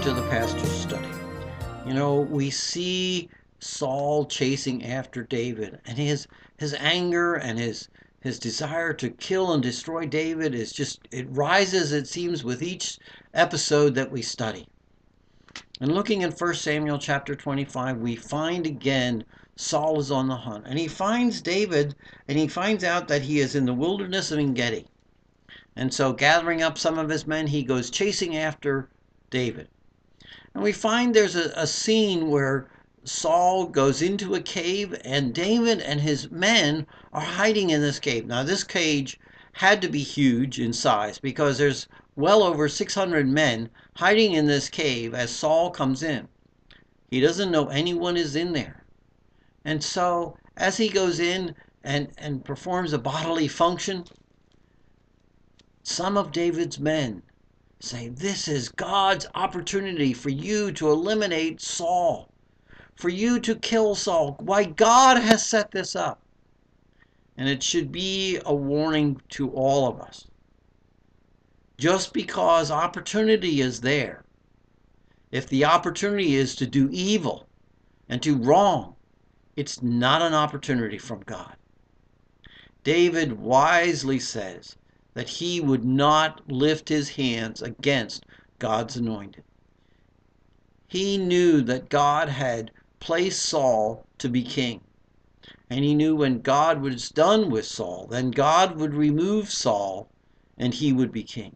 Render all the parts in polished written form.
to the pastor's study. We see Saul chasing after David, and his anger and his desire to kill and destroy David it rises, it seems, with each episode that we study. And looking in 1 Samuel chapter 25, we find again Saul is on the hunt, and he finds David, and he finds out that he is in the wilderness of En-gedi. And so, gathering up some of his men, he goes chasing after David. And we find there's a scene where Saul goes into a cave, and David and his men are hiding in this cave. Now, this cage had to be huge in size because there's well over 600 men hiding in this cave as Saul comes in. He doesn't know anyone is in there. And so, as he goes in and performs a bodily function, some of David's men say, "This is God's opportunity for you to eliminate Saul, for you to kill Saul. Why, God has set this up." And it should be a warning to all of us. Just because opportunity is there, if the opportunity is to do evil and do wrong, it's not an opportunity from God. David wisely says that he would not lift his hands against God's anointed. He knew that God had placed Saul to be king. And he knew when God was done with Saul, then God would remove Saul and he would be king.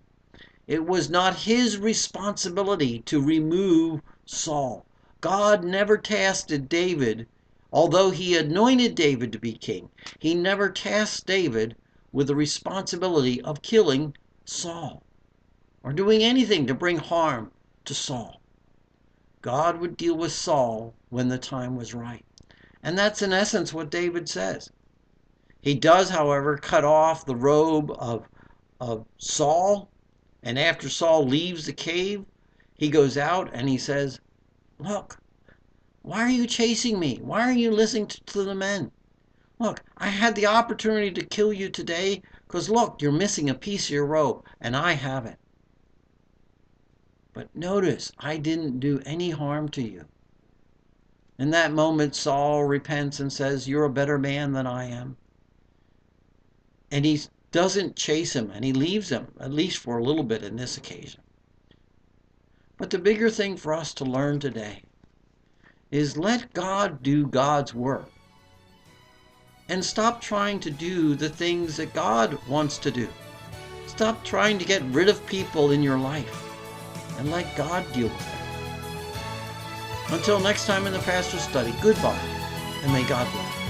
It was not his responsibility to remove Saul. God never tasked David, although he anointed David to be king, he never tasked David with the responsibility of killing Saul or doing anything to bring harm to Saul. God would deal with Saul when the time was right. And that's in essence what David says. He does, however, cut off the robe of Saul, and after Saul leaves the cave, he goes out and he says, "Look, why are you chasing me? Why are you listening to the men? Look, I had the opportunity to kill you today because, look, you're missing a piece of your robe, and I have it. But notice, I didn't do any harm to you." In that moment, Saul repents and says, "You're a better man than I am." And he doesn't chase him, and he leaves him, at least for a little bit in this occasion. But the bigger thing for us to learn today is let God do God's work. And stop trying to do the things that God wants to do. Stop trying to get rid of people in your life and let God deal with them. Until next time in the Pastor's Study, goodbye, and may God bless.